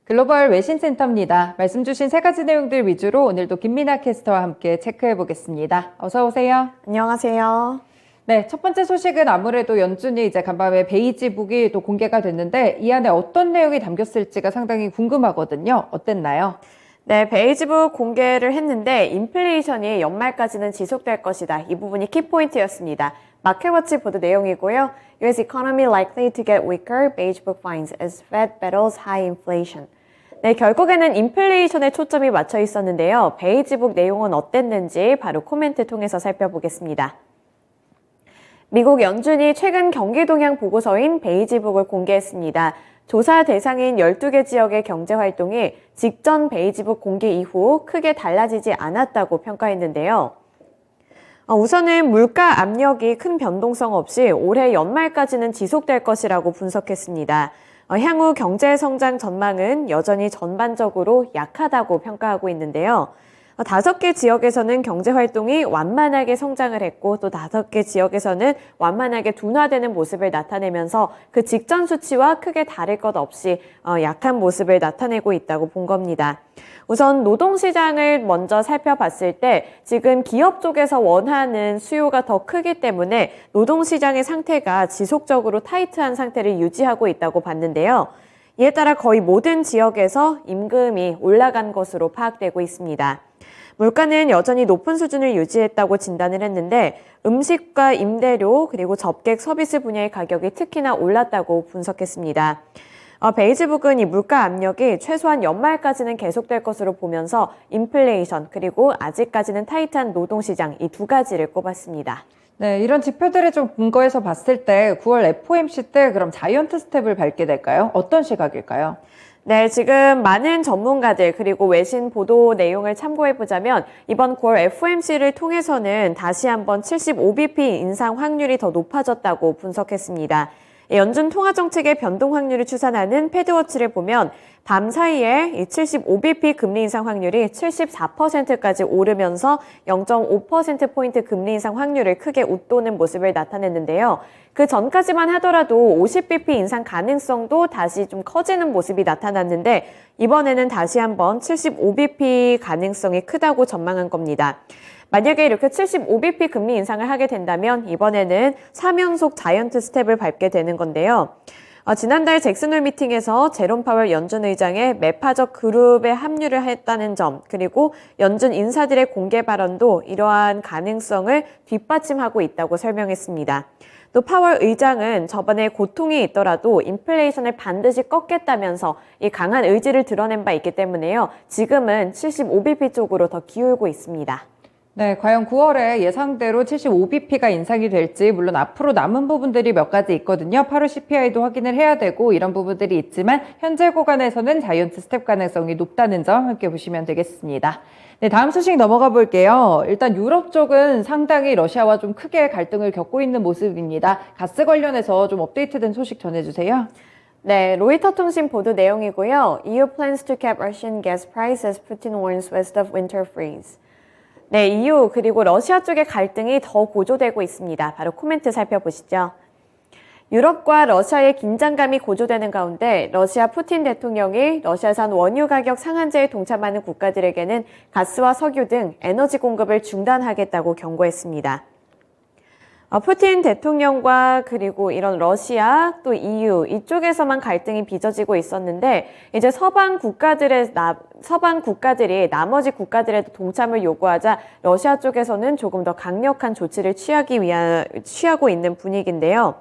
글로벌 외신센터입니다. 말씀 주신 세 가지 내용들 위주로 오늘도 김민아 캐스터와 함께 체크해 보겠습니다. 어서 오세요. 안녕하세요. 네, 첫 번째 소식은 아무래도 연준이 이제 간밤에 베이지북이 또 공개가 됐는데 이 안에 어떤 내용이 담겼을지가 상당히 궁금하거든요. 어땠나요? 네, 베이지북 공개를 했는데 인플레이션이 연말까지는 지속될 것이다. 이 부분이 키포인트였습니다. 마켓워치 보도 내용이고요. US economy likely to get weaker, Beige Book finds as Fed battles high inflation. 네, 결국에는 인플레이션에 초점이 맞춰 있었는데요. 베이지북 내용은 어땠는지 바로 코멘트 통해서 살펴보겠습니다. 미국 연준이 최근 경기 동향 보고서인 베이지북을 공개했습니다. 조사 대상인 12개 지역의 경제 활동이 직전 베이지북 공개 이후 크게 달라지지 않았다고 평가했는데요. 우선은 물가 압력이 큰 변동성 없이 올해 연말까지는 지속될 것이라고 분석했습니다. 향후 경제 성장 전망은 여전히 전반적으로 약하다고 평가하고 있는데요. 5개 지역에서는 경제 활동이 완만하게 성장을 했고 또 5개 지역에서는 완만하게 둔화되는 모습을 나타내면서 그 직전 수치와 크게 다를 것 없이 약한 모습을 나타내고 있다고 본 겁니다. 우선 노동시장을 먼저 살펴봤을 때 지금 기업 쪽에서 원하는 수요가 더 크기 때문에 노동시장의 상태가 지속적으로 타이트한 상태를 유지하고 있다고 봤는데요. 이에 따라 거의 모든 지역에서 임금이 올라간 것으로 파악되고 있습니다. 물가는 여전히 높은 수준을 유지했다고 진단을 했는데 음식과 임대료 그리고 접객 서비스 분야의 가격이 특히나 올랐다고 분석했습니다. 베이지북은 이 물가 압력이 최소한 연말까지는 계속될 것으로 보면서 인플레이션 그리고 아직까지는 타이트한 노동시장 이 두 가지를 꼽았습니다. 네, 이런 지표들을 좀 근거해서 봤을 때 9월 FOMC 때 그럼 자이언트 스텝을 밟게 될까요? 어떤 시각일까요? 네, 지금 많은 전문가들 그리고 외신 보도 내용을 참고해보자면 이번 9월 FOMC를 통해서는 다시 한번 75bp 인상 확률이 더 높아졌다고 분석했습니다. 연준 통화정책의 변동 확률을 추산하는 패드워치를 보면 밤 사이에 이 75bp 금리 인상 확률이 74%까지 오르면서 0.5%포인트 금리 인상 확률을 크게 웃도는 모습을 나타냈는데요. 그 전까지만 하더라도 50bp 인상 가능성도 다시 좀 커지는 모습이 나타났는데 이번에는 다시 한번 75bp 가능성이 크다고 전망한 겁니다. 만약에 이렇게 75bp 금리 인상을 하게 된다면 이번에는 3연속 자이언트 스텝을 밟게 되는 건데요. 지난달 잭슨홀 미팅에서 제롬 파월 연준 의장의 매파적 그룹에 합류를 했다는 점 그리고 연준 인사들의 공개 발언도 이러한 가능성을 뒷받침하고 있다고 설명했습니다. 또 파월 의장은 저번에 고통이 있더라도 인플레이션을 반드시 꺾겠다면서 이 강한 의지를 드러낸 바 있기 때문에요. 지금은 75bp 쪽으로 더 기울고 있습니다. 네, 과연 9월에 예상대로 75bp가 인상이 될지 물론 앞으로 남은 부분들이 몇 가지 있거든요. 8월 CPI도 확인을 해야 되고 이런 부분들이 있지만 현재 구간에서는 자이언트 스텝 가능성이 높다는 점 함께 보시면 되겠습니다. 네, 다음 소식 넘어가 볼게요. 일단 유럽 쪽은 상당히 러시아와 좀 크게 갈등을 겪고 있는 모습입니다. 가스 관련해서 좀 업데이트된 소식 전해주세요. 네, 로이터 통신 보도 내용이고요. EU plans to cap Russian gas price as Putin warns west of winter freeze. 네, EU 그리고 러시아 쪽의 갈등이 더 고조되고 있습니다. 바로 코멘트 살펴보시죠. 유럽과 러시아의 긴장감이 고조되는 가운데 러시아 푸틴 대통령이 러시아산 원유 가격 상한제에 동참하는 국가들에게는 가스와 석유 등 에너지 공급을 중단하겠다고 경고했습니다. 푸틴 대통령과 그리고 이런 러시아 또 EU 이쪽에서만 갈등이 빚어지고 있었는데 이제 서방 국가들이 나머지 국가들에도 동참을 요구하자 러시아 쪽에서는 조금 더 강력한 조치를 취하고 있는 분위기인데요.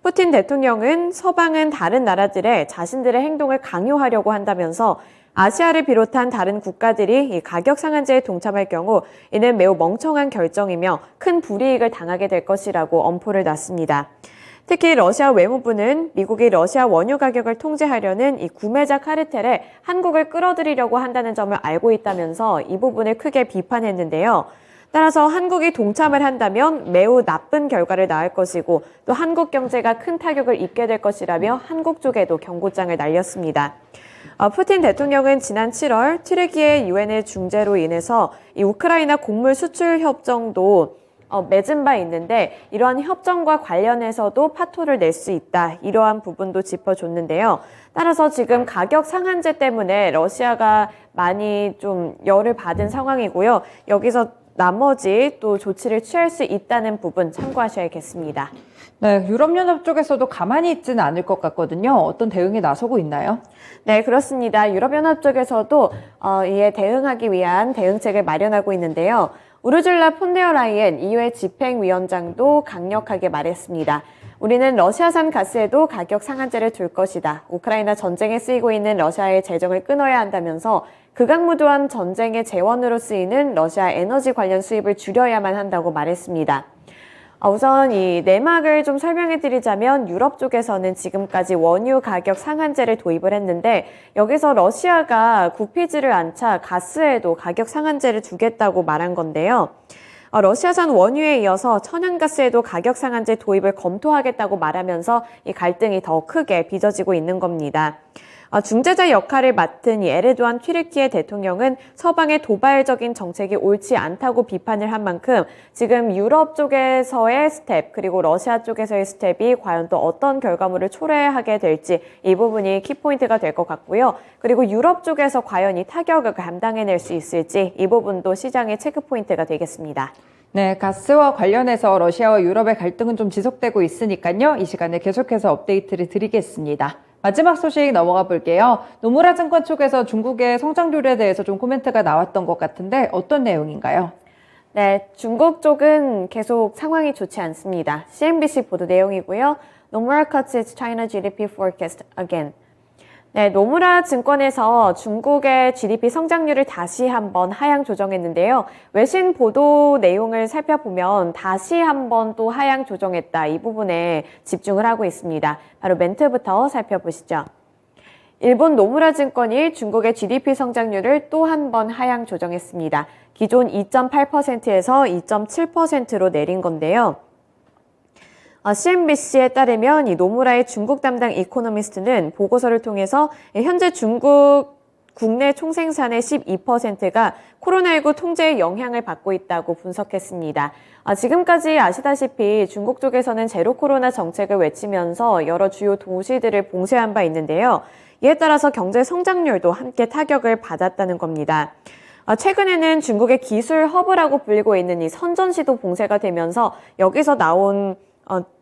푸틴 대통령은 서방은 다른 나라들에 자신들의 행동을 강요하려고 한다면서 아시아를 비롯한 다른 국가들이 이 가격 상한제에 동참할 경우 이는 매우 멍청한 결정이며 큰 불이익을 당하게 될 것이라고 엄포를 놨습니다. 특히 러시아 외무부는 미국이 러시아 원유 가격을 통제하려는 이 구매자 카르텔에 한국을 끌어들이려고 한다는 점을 알고 있다면서 이 부분을 크게 비판했는데요. 따라서 한국이 동참을 한다면 매우 나쁜 결과를 낳을 것이고 또 한국 경제가 큰 타격을 입게 될 것이라며 한국 쪽에도 경고장을 날렸습니다. 푸틴 대통령은 지난 7월 튀르키예 유엔의 중재로 인해서 이 우크라이나 곡물 수출 협정도 맺은 바 있는데 이러한 협정과 관련해서도 파토를 낼 수 있다. 이러한 부분도 짚어줬는데요. 따라서 지금 가격 상한제 때문에 러시아가 많이 좀 열을 받은 상황이고요. 여기서 나머지 또 조치를 취할 수 있다는 부분 참고하셔야겠습니다. 네, 유럽연합 쪽에서도 가만히 있지는 않을 것 같거든요. 어떤 대응에 나서고 있나요? 네, 그렇습니다. 유럽연합 쪽에서도 이에 대응하기 위한 대응책을 마련하고 있는데요. 우르줄라 폰데어라이엔 EU의 집행위원장도 강력하게 말했습니다. 우리는 러시아산 가스에도 가격 상한제를 둘 것이다. 우크라이나 전쟁에 쓰이고 있는 러시아의 재정을 끊어야 한다면서 극악무도한 전쟁의 재원으로 쓰이는 러시아 에너지 관련 수입을 줄여야만 한다고 말했습니다. 우선 이 내막을 좀 설명해 드리자면 유럽 쪽에서는 지금까지 원유 가격 상한제를 도입을 했는데 여기서 러시아가 굽히지를 않자 가스에도 가격 상한제를 주겠다고 말한 건데요. 러시아산 원유에 이어서 천연가스에도 가격 상한제 도입을 검토하겠다고 말하면서 이 갈등이 더 크게 빚어지고 있는 겁니다. 중재자 역할을 맡은 이 에르도안 튀르키예 대통령은 서방의 도발적인 정책이 옳지 않다고 비판을 한 만큼 지금 유럽 쪽에서의 스텝 그리고 러시아 쪽에서의 스텝이 과연 또 어떤 결과물을 초래하게 될지 이 부분이 키포인트가 될 것 같고요. 그리고 유럽 쪽에서 과연 이 타격을 감당해낼 수 있을지 이 부분도 시장의 체크포인트가 되겠습니다. 네, 가스와 관련해서 러시아와 유럽의 갈등은 좀 지속되고 있으니까요. 이 시간에 계속해서 업데이트를 드리겠습니다. 마지막 소식 넘어가 볼게요. 노무라 증권 쪽에서 중국의 성장률에 대해서 좀 코멘트가 나왔던 것 같은데 어떤 내용인가요? 네, 중국 쪽은 계속 상황이 좋지 않습니다. CNBC 보도 내용이고요. Nomura cuts its China GDP forecast again. 네, 노무라 증권에서 중국의 GDP 성장률을 다시 한번 하향 조정했는데요. 외신 보도 내용을 살펴보면 다시 한번 또 하향 조정했다. 이 부분에 집중을 하고 있습니다. 바로 멘트부터 살펴보시죠. 일본 노무라 증권이 중국의 GDP 성장률을 또 한 번 하향 조정했습니다. 기존 2.8%에서 2.7%로 내린 건데요. CNBC에 따르면 이 노무라의 중국 담당 이코노미스트는 보고서를 통해서 현재 중국 국내 총생산의 12%가 코로나19 통제의 영향을 받고 있다고 분석했습니다. 지금까지 아시다시피 중국 쪽에서는 제로 코로나 정책을 외치면서 여러 주요 도시들을 봉쇄한 바 있는데요. 이에 따라서 경제 성장률도 함께 타격을 받았다는 겁니다. 최근에는 중국의 기술 허브라고 불리고 있는 이 선전시도 봉쇄가 되면서 여기서 나온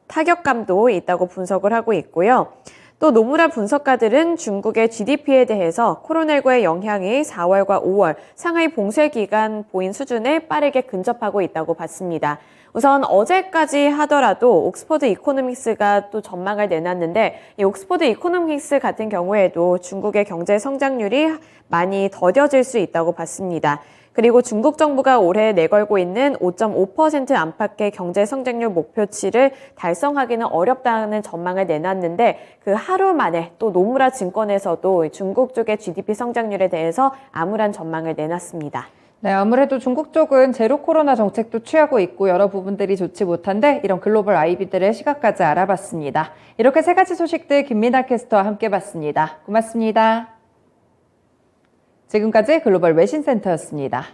타격감도 있다고 분석을 하고 있고요. 또 노무라 분석가들은 중국의 GDP에 대해서 코로나19의 영향이 4월과 5월 상하이 봉쇄 기간 보인 수준에 빠르게 근접하고 있다고 봤습니다. 우선 어제까지 하더라도 옥스퍼드 이코노믹스가 또 전망을 내놨는데 이 옥스퍼드 이코노믹스 같은 경우에도 중국의 경제 성장률이 많이 더뎌질 수 있다고 봤습니다. 그리고 중국 정부가 올해 내걸고 있는 5.5% 안팎의 경제 성장률 목표치를 달성하기는 어렵다는 전망을 내놨는데 그 하루 만에 또 노무라 증권에서도 중국 쪽의 GDP 성장률에 대해서 암울한 전망을 내놨습니다. 네, 아무래도 중국 쪽은 제로 코로나 정책도 취하고 있고 여러 부분들이 좋지 못한데 이런 글로벌 IB들의 시각까지 알아봤습니다. 이렇게 세 가지 소식들 김민아 캐스터와 함께 봤습니다. 고맙습니다. 지금까지 글로벌 외신센터였습니다.